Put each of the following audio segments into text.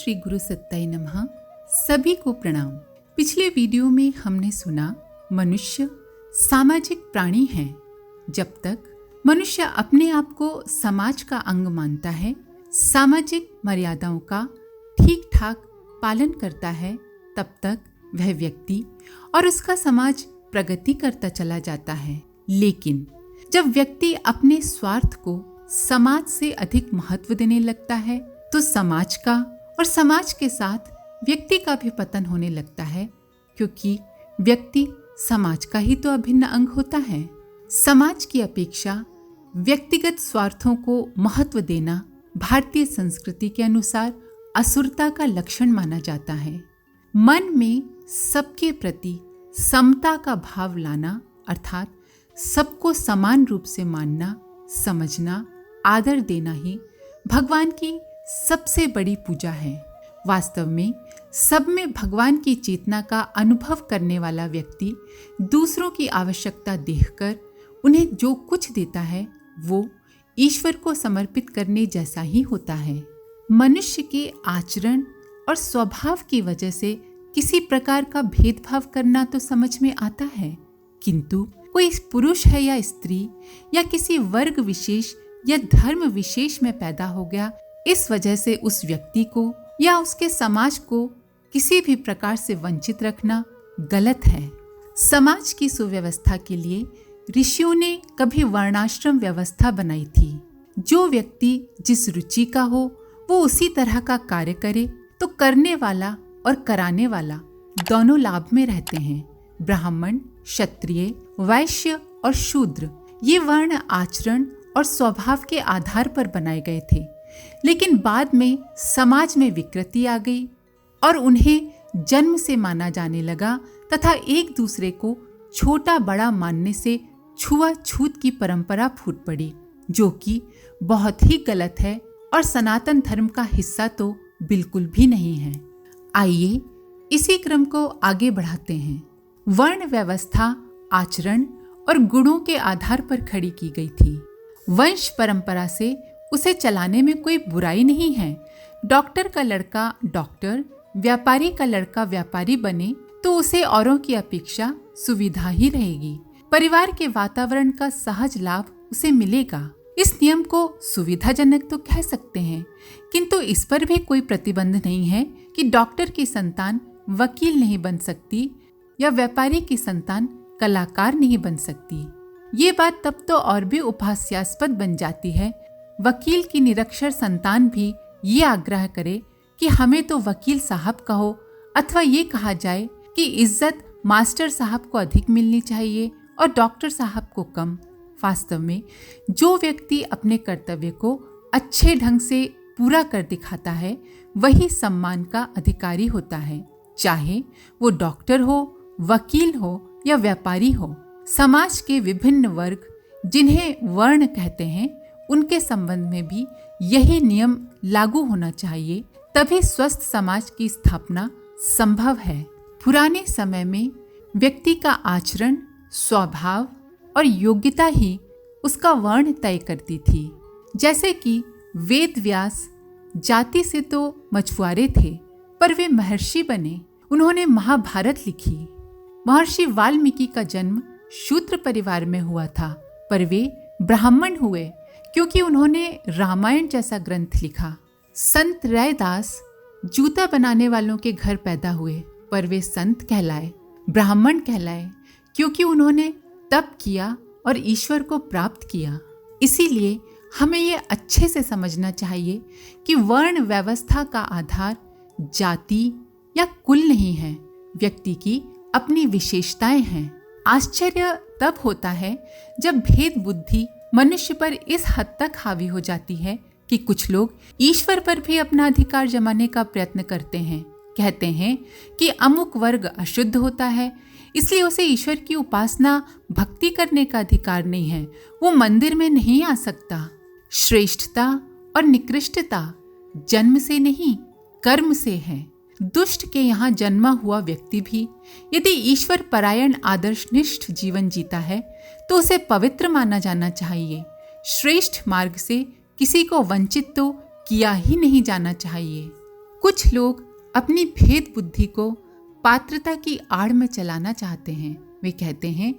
श्री गुरु सत्ताई नमः। सभी को प्रणाम। पिछले वीडियो में हमने सुना मनुष्य सामाजिक प्राणी है। जब तक मनुष्य अपने आप को समाज का अंग मानता है, सामाजिक मर्यादाओं का ठीक ठाक पालन करता है, तब तक वह व्यक्ति और उसका समाज प्रगति करता चला जाता है। लेकिन जब व्यक्ति अपने स्वार्थ को समाज से अधिक महत्व देने लगता है तो समाज का और समाज के साथ व्यक्ति का भी पतन होने लगता है, क्योंकि व्यक्ति समाज का ही तो अभिन्न अंग होता है। समाज की अपेक्षा व्यक्तिगत स्वार्थों को महत्व देना भारतीय संस्कृति के अनुसार असुरता का लक्षण माना जाता है। मन में सबके प्रति समता का भाव लाना अर्थात सबको समान रूप से मानना, समझना, आदर देना ही भगवान की सबसे बड़ी पूजा है। वास्तव में सब में भगवान की चेतना का अनुभव करने वाला व्यक्ति दूसरों की आवश्यकता देखकर उन्हें जो कुछ देता है वो ईश्वर को समर्पित करने जैसा ही होता है। मनुष्य के आचरण और स्वभाव की वजह से किसी प्रकार का भेदभाव करना तो समझ में आता है, किंतु कोई पुरुष है या स्त्री या किसी वर्ग विशेष या धर्म विशेष में पैदा हो गया, इस वजह से उस व्यक्ति को या उसके समाज को किसी भी प्रकार से वंचित रखना गलत है। समाज की सुव्यवस्था के लिए ऋषियों ने कभी वर्णाश्रम व्यवस्था बनाई थी। जो व्यक्ति जिस रुचि का हो वो उसी तरह का कार्य करे तो करने वाला और कराने वाला दोनों लाभ में रहते हैं। ब्राह्मण, क्षत्रिय, वैश्य और शूद्र ये वर्ण आचरण और स्वभाव के आधार पर बनाए गए थे, लेकिन बाद में समाज में विकृति आ गई और उन्हें जन्म से माना जाने लगा तथा एक दूसरे को छोटा बड़ा मानने से छुआछूत की परंपरा फूट पड़ी, जो कि बहुत ही गलत है और सनातन धर्म का हिस्सा तो बिल्कुल भी नहीं है। आइए इसी क्रम को आगे बढ़ाते हैं। वर्ण व्यवस्था आचरण और गुणों के आधार पर खड़ी की गई थी। वंश परंपरा से उसे चलाने में कोई बुराई नहीं है। डॉक्टर का लड़का डॉक्टर, व्यापारी का लड़का व्यापारी बने तो उसे औरों की अपेक्षा सुविधा ही रहेगी। परिवार के वातावरण का सहज लाभ उसे मिलेगा। इस नियम को सुविधाजनक तो कह सकते हैं, किंतु इस पर भी कोई प्रतिबंध नहीं है कि डॉक्टर की संतान वकील नहीं बन सकती या व्यापारी की संतान कलाकार नहीं बन सकती। ये बात तब तो और भी उपहास्यास्पद बन जाती है। वकील की निरक्षर संतान भी ये आग्रह करे कि हमें तो वकील साहब कहो, अथवा ये कहा जाए कि इज्जत मास्टर साहब को अधिक मिलनी चाहिए और डॉक्टर साहब को कम। वास्तव में जो व्यक्ति अपने कर्तव्य को अच्छे ढंग से पूरा कर दिखाता है वही सम्मान का अधिकारी होता है, चाहे वो डॉक्टर हो, वकील हो या व्यापारी हो। समाज के विभिन्न वर्ग जिन्हें वर्ण कहते हैं उनके संबंध में भी यही नियम लागू होना चाहिए, तभी स्वस्थ समाज की स्थापना संभव है। पुराने समय में व्यक्ति का आचरण, स्वभाव और योग्यता ही उसका वर्ण तय करती थी। जैसे कि वेद व्यास जाति से तो मछुआरे थे, पर वे महर्षि बने। उन्होंने महाभारत लिखी। महर्षि वाल्मीकि का जन्म शूद्र परिवार में हुआ था, पर वे ब्राह्मण हुए क्योंकि उन्होंने रामायण जैसा ग्रंथ लिखा। संत रैदास जूता बनाने वालों के घर पैदा हुए, पर वे संत कहलाए, ब्राह्मण कहलाए क्योंकि उन्होंने तप किया और ईश्वर को प्राप्त किया। इसीलिए हमें ये अच्छे से समझना चाहिए कि वर्ण व्यवस्था का आधार जाति या कुल नहीं है, व्यक्ति की अपनी विशेषताएं हैं। आश्चर्य तब होता है जब भेद बुद्धि मनुष्य पर इस हद तक हावी हो जाती है कि कुछ लोग ईश्वर पर भी अपना अधिकार जमाने का प्रयत्न करते हैं। कहते हैं कि अमुक वर्ग अशुद्ध होता है, इसलिए उसे ईश्वर की उपासना भक्ति करने का अधिकार नहीं है, वो मंदिर में नहीं आ सकता। श्रेष्ठता और निकृष्टता जन्म से नहीं कर्म से है। दुष्ट के यहाँ जन्मा हुआ व्यक्ति भी यदि ईश्वर परायण आदर्शनिष्ठ जीवन जीता है तो उसे पवित्र माना जाना चाहिए। श्रेष्ठ मार्ग से किसी को वंचित तो किया ही नहीं जाना चाहिए। कुछ लोग अपनी भेद बुद्धि को पात्रता की आड़ में चलाना चाहते हैं। वे कहते हैं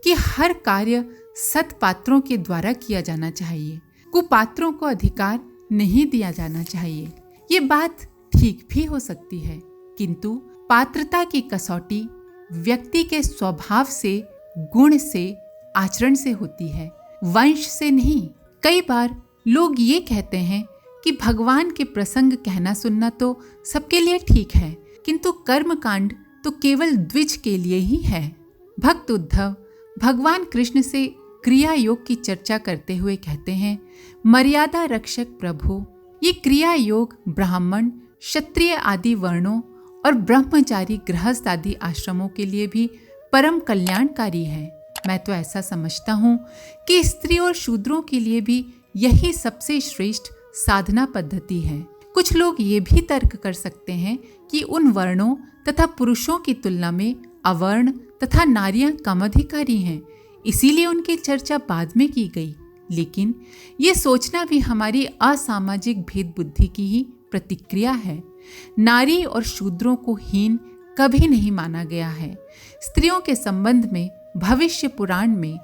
कि हर कार्य सत्पात्रों के द्वारा किया जाना चाहिए, कुपात्रों को अधिकार नहीं दिया जाना चाहिए। ये बात ठीक भी हो सकती है, किंतु पात्रता की कसौटी व्यक्ति के स्वभाव से, गुण से, आचरण से होती है, वंश से नहीं। कई बार लोग ये कहते हैं कि भगवान के प्रसंग कहना सुनना तो सबके लिए ठीक है, किंतु कर्मकांड तो केवल द्विज के लिए ही है। भक्त उद्धव भगवान कृष्ण से क्रिया योग की चर्चा करते हुए कहते हैं, मर्यादा रक्षक प्रभु, ये क्रिया योग ब्राह्मण, क्षत्रिय आदि वर्णों और ब्रह्मचारी गृहस्थ आदि आश्रमों के लिए भी परम कल्याणकारी है। मैं तो ऐसा समझता हूँ कि स्त्री और शूद्रों के लिए भी यही सबसे श्रेष्ठ साधना पद्धति है। कुछ लोग ये भी तर्क कर सकते हैं कि उन वर्णों तथा पुरुषों की तुलना में अवर्ण तथा नारियां कम अधिकारी हैं, इसीलिए उनकी चर्चा बाद में की गई। लेकिन ये सोचना भी हमारी असामाजिक भेद बुद्धि की ही प्रतिक्रिया है। नारी और शूद्रों को हीन कभी नहीं माना गया है। स्त्रियों के संबंध में भविष्य पुराण में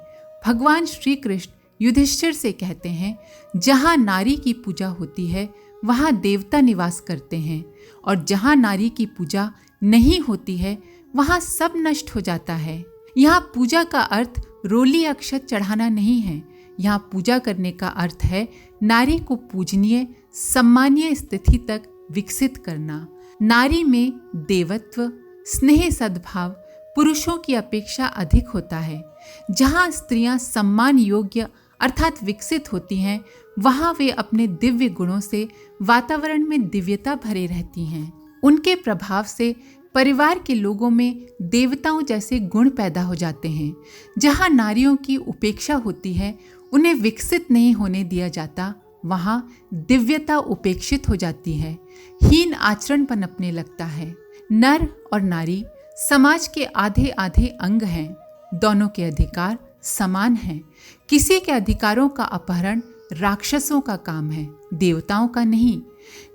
भगवान श्री कृष्ण युधिष्ठिर से कहते हैं, जहाँ नारी की पूजा होती है वहाँ देवता निवास करते हैं, और जहाँ नारी की पूजा नहीं होती है वहाँ सब नष्ट हो जाता है। यहाँ पूजा का अर्थ रोली अक्षत चढ़ाना नहीं है। यहाँ पूजा करने का अर्थ है नारी को पूजनीय, सम्मानीय स्थिति तक विकसित करना। नारी में देवत्व, स्नेह, सद्भाव पुरुषों की अपेक्षा अधिक होता है। जहाँ स्त्रियां सम्मान योग्य अर्थात विकसित होती हैं, वहाँ वे अपने दिव्य गुणों से वातावरण में दिव्यता भरे रहती हैं। उनके प्रभाव से परिवार के लोगों में देवताओं जैसे गुण पैदा हो जाते हैं। जहाँ नारियों की उपेक्षा होती है, उन्हें विकसित नहीं होने दिया जाता, वहाँ दिव्यता उपेक्षित हो जाती है, हीन आचरण पनपने लगता है। नर और नारी समाज के आधे आधे अंग हैं। दोनों के अधिकार समान हैं। किसी के अधिकारों का अपहरण राक्षसों का काम है, देवताओं का नहीं।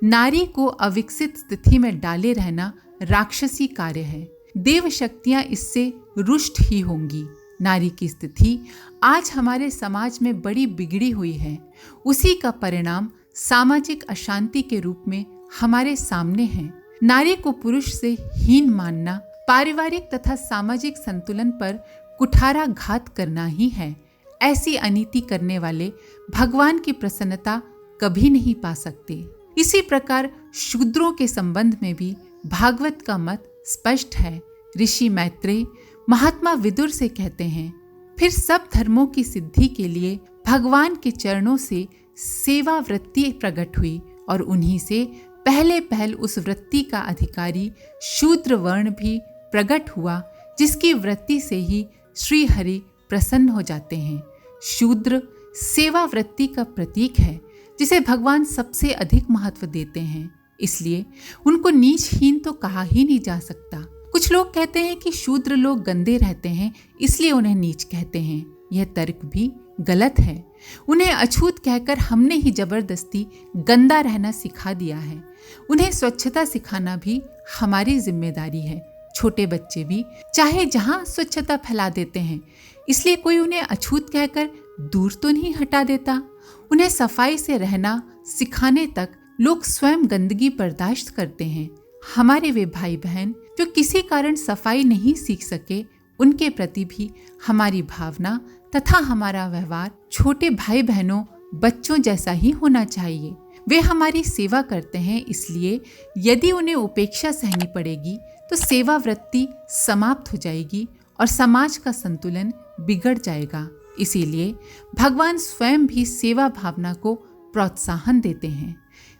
नारी को अविकसित स्थिति में डाले रहना राक्षसी कार्य है। देव शक्तियां इससे रुष्ट ही होंगी। नारी की स्थिति आज हमारे समाज में बड़ी बिगड़ी हुई है। उसी का परिणाम सामाजिक अशांति के रूप में हमारे सामने है। नारी को पुरुष से हीन मानना पारिवारिक तथा सामाजिक संतुलन पर कुठाराघात करना ही है। ऐसी अनीति करने वाले भगवान की प्रसन्नता कभी नहीं पा सकते। इसी प्रकार शूद्रों के संबंध में भी भागवत का मत स्पष्ट है। ऋषि मैत्रेय महात्मा विदुर से कहते हैं, फिर सब धर्मों की सिद्धि के लिए भगवान के चरणों से सेवा वृत्ति प्रकट हुई, और उन्हीं से पहले पहल उस वृत्ति का अधिकारी शूद्र वर्ण भी प्रकट हुआ, जिसकी वृत्ति से ही श्री हरि प्रसन्न हो जाते हैं। शूद्र सेवा वृत्ति का प्रतीक है, जिसे भगवान सबसे अधिक महत्व देते हैं, इसलिए उनको नीचहीन तो कहा ही नहीं जा सकता। कुछ लोग कहते हैं कि शूद्र लोग गंदे रहते हैं, इसलिए उन्हें नीच कहते हैं। यह तर्क भी गलत है। उन्हें अछूत कहकर हमने ही जबरदस्ती गंदा रहना सिखा दिया है। उन्हें स्वच्छता सिखाना भी हमारी जिम्मेदारी है। छोटे बच्चे भी चाहे जहां स्वच्छता फैला देते हैं, इसलिए कोई उन्हें अछूत कहकर दूर तो नहीं हटा देता। उन्हें सफाई से रहना सिखाने तक लोग स्वयं गंदगी बर्दाश्त करते हैं। हमारे वे भाई बहन जो किसी कारण सफाई नहीं सीख सके, उनके प्रति भी हमारी भावना तथा हमारा व्यवहार छोटे भाई बहनों, बच्चों जैसा ही होना चाहिए। वे हमारी सेवा करते हैं, इसलिए यदि उन्हें उपेक्षा सहनी पड़ेगी तो सेवा वृत्ति समाप्त हो जाएगी और समाज का संतुलन बिगड़ जाएगा। इसीलिए भगवान स्वयं भी सेवा भावना को प्रोत्साहन देते हैं।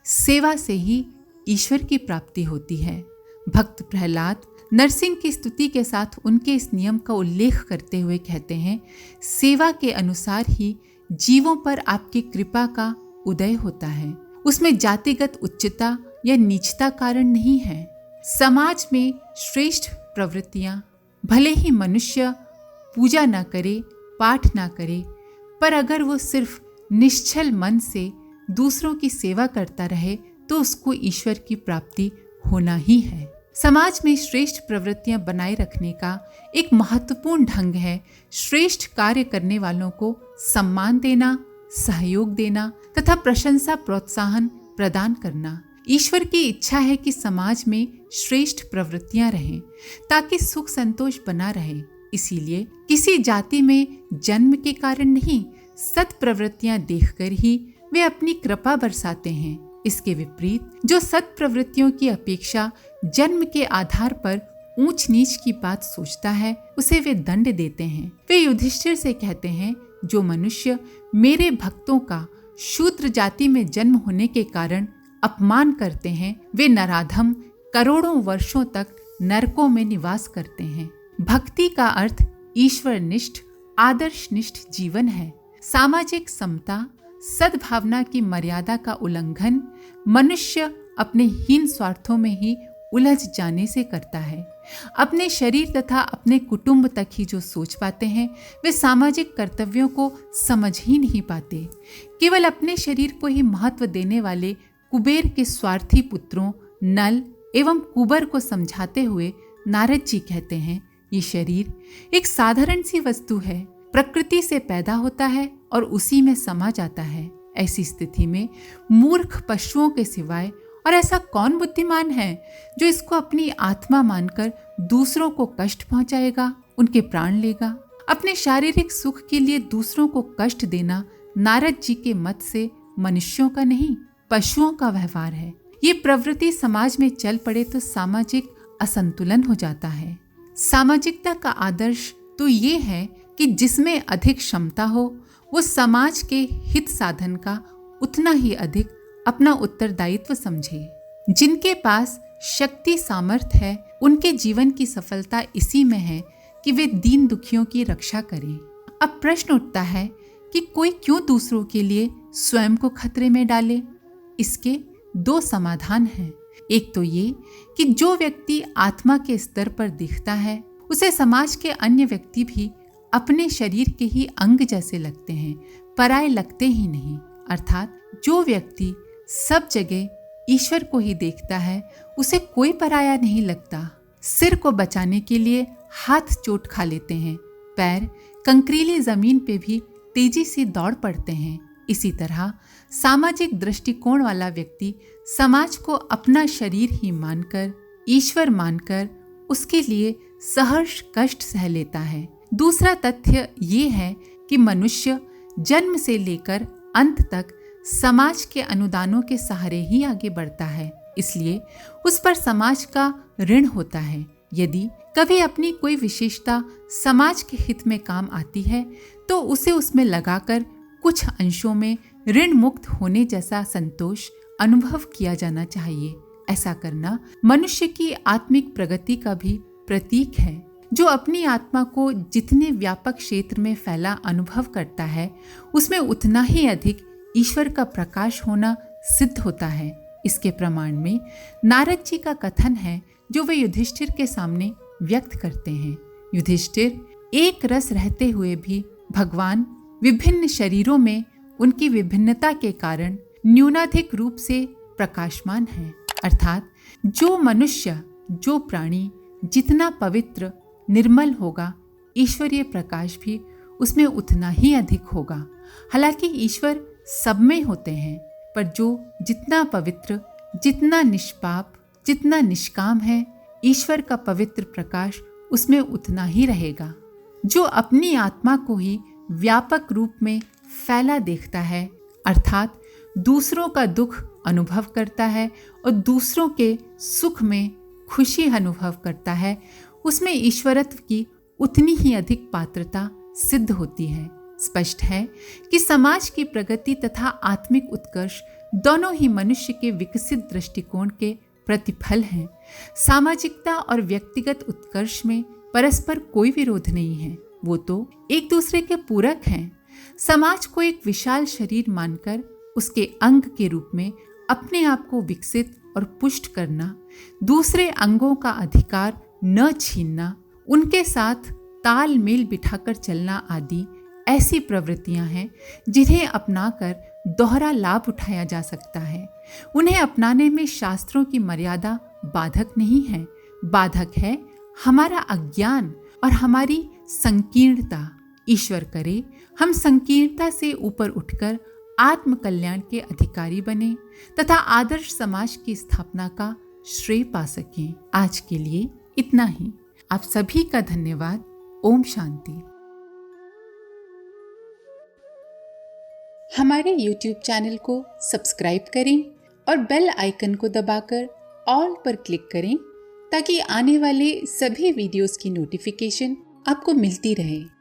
सेवा से ही ईश्वर की प्राप्ति होती है। भक्त प्रहलाद नरसिंह की स्तुति के साथ उनके इस नियम का उल्लेख करते हुए कहते हैं, सेवा के अनुसार ही जीवों पर आपकी कृपा का उदय होता है। उसमें जातिगत उच्चता या नीचता कारण नहीं है। समाज में श्रेष्ठ प्रवृत्तियां भले ही मनुष्य पूजा न करे, पाठ न करे, पर अगर वो सिर्फ निश्चल मन से दूसरों की सेवा करता रहे तो उसको ईश्वर की प्राप्ति होना ही है। समाज में श्रेष्ठ प्रवृत्तियां बनाए रखने का एक महत्वपूर्ण ढंग है श्रेष्ठ कार्य करने वालों को सम्मान देना, सहयोग देना तथा प्रशंसा प्रोत्साहन प्रदान करना। ईश्वर की इच्छा है कि समाज में श्रेष्ठ प्रवृत्तियां रहें ताकि सुख संतोष बना रहे। इसीलिए किसी जाति में जन्म के कारण नहीं, सत्प्रवृत्तियां देखकर ही वे अपनी कृपा बरसाते हैं। इसके विपरीत जो सत्प्रवृत्तियों की अपेक्षा जन्म के आधार पर ऊंच नीच की बात सोचता है, उसे वे दंड देते हैं। वे युधिष्ठिर से कहते हैं, जो मनुष्य मेरे भक्तों का शूद्र जाति में जन्म होने के कारण अपमान करते हैं, वे नराधम करोड़ों वर्षों तक नरकों में निवास करते हैं। भक्ति का अर्थ ईश्वरनिष्ठ आदर्शनिष्ठ जीवन है। सामाजिक समता, सद्भावना की मर्यादा का उल्लंघन मनुष्य अपने हीन स्वार्थों में ही उलझ जाने से करता है। अपने शरीर तथा अपने कुटुंब तक ही जो सोच पाते हैं, वे सामाजिक कर्तव्यों को समझ ही नहीं पाते। केवल अपने शरीर को ही महत्व देने वाले कुबेर के स्वार्थी पुत्रों नल एवं कुबर को समझाते हुए नारद जी कहते हैं, ये शरीर एक साधारण सी वस्तु है, प्रकृति से पैदा होता है और उसी में समा जाता है। ऐसी स्थिति में मूर्ख पशुओं के सिवाय और ऐसा कौन बुद्धिमान है जो इसको अपनी आत्मा मानकर दूसरों को कष्ट पहुंचाएगा, उनके प्राण लेगा। अपने शारीरिक सुख के लिए दूसरों को कष्ट देना नारद जी के मत से मनुष्यों का नहीं, पशुओं का व्यवहार है। ये प्रवृत्ति समाज में चल पड़े तो सामाजिक असंतुलन हो जाता है। सामाजिकता का आदर्श तो ये है कि जिसमें अधिक क्षमता हो वो समाज के हित साधन का उतना ही अधिक अपना उत्तरदायित्व समझे। जिनके पास शक्ति सामर्थ्य है, उनके जीवन की सफलता इसी में है कि वे दीन दुखियों की रक्षा करें। अब प्रश्न उठता है कि कोई क्यों दूसरों के लिए स्वयं को खतरे में डाले। इसके दो समाधान हैं। एक तो ये कि जो व्यक्ति आत्मा के स्तर पर दिखता है, उसे समाज के अन्य व्यक्ति भी अपने शरीर के ही अंग जैसे लगते हैं, पराये लगते ही नहीं। अर्थात जो व्यक्ति सब जगह ईश्वर को ही देखता है, उसे कोई पराया नहीं लगता। सिर को बचाने के लिए हाथ चोट खा लेते हैं, पैर कंकरीली जमीन पे भी तेजी से दौड़ पड़ते हैं। इसी तरह सामाजिक दृष्टिकोण वाला व्यक्ति समाज को अपना शरीर ही मानकर, ईश्वर मानकर उसके लिए सहर्ष कष्ट सह लेता है। दूसरा तथ्य ये है कि मनुष्य जन्म से लेकर अंत तक समाज के अनुदानों के सहारे ही आगे बढ़ता है, इसलिए उस पर समाज का ऋण होता है। यदि कभी अपनी कोई विशेषता समाज के हित में काम आती है तो उसे उसमें लगाकर कुछ अंशों में ऋण मुक्त होने जैसा संतोष अनुभव किया जाना चाहिए। ऐसा करना मनुष्य की आत्मिक प्रगति का भी प्रतीक है। जो अपनी आत्मा को जितने व्यापक क्षेत्र में फैला अनुभव करता है, उसमें उतना ही अधिक ईश्वर का प्रकाश होना सिद्ध होता है। इसके प्रमाण में नारद जी का कथन है जो वे युधिष्ठिर के सामने व्यक्त करते हैं। युधिष्ठिर, एक रस रहते हुए भी भगवान विभिन्न शरीरों में उनकी विभिन्नता के कारण न्यूनाधिक रूप से प्रकाशमान है। अर्थात जो मनुष्य, जो प्राणी जितना पवित्र निर्मल होगा, ईश्वरीय प्रकाश भी उसमें उतना ही अधिक होगा। हालांकि ईश्वर सब में होते हैं, पर जो जितना पवित्र, जितना निष्पाप, जितना निष्काम है, ईश्वर का पवित्र प्रकाश उसमें उतना ही रहेगा। जो अपनी आत्मा को ही व्यापक रूप में फैला देखता है, अर्थात दूसरों का दुख अनुभव करता है और दूसरों के सुख में खुशी अनुभव करता है, उसमें ईश्वरत्व की उतनी ही अधिक पात्रता सिद्ध होती है। स्पष्ट है कि समाज की प्रगति तथा आत्मिक उत्कर्ष दोनों ही मनुष्य के विकसित दृष्टिकोण के प्रतिफल हैं। सामाजिकता और व्यक्तिगत उत्कर्ष में परस्पर कोई विरोध नहीं है, वो तो एक दूसरे के पूरक हैं। समाज को एक विशाल शरीर मानकर उसके अंग के रूप में अपने आप को विकसित और पुष्ट करना, दूसरे अंगों का अधिकार न छीनना, उनके साथ तालमेल बिठाकर चलना आदि ऐसी प्रवृत्तियां हैं जिन्हें अपनाकर दोहरा लाभ उठाया जा सकता है। उन्हें अपनाने में शास्त्रों की मर्यादा बाधक नहीं है, बाधक है हमारा अज्ञान और हमारी संकीर्णता। ईश्वर करे हम संकीर्णता से ऊपर उठकर आत्म कल्याण के अधिकारी बने तथा आदर्श समाज की स्थापना का श्रेय पा सकें। आज के लिए इतना ही। आप सभी का धन्यवाद। ओम शांति। हमारे YouTube चैनल को सब्सक्राइब करें और बेल आइकन को दबाकर ऑल पर क्लिक करें ताकि आने वाले सभी वीडियोस की नोटिफिकेशन आपको मिलती रहे।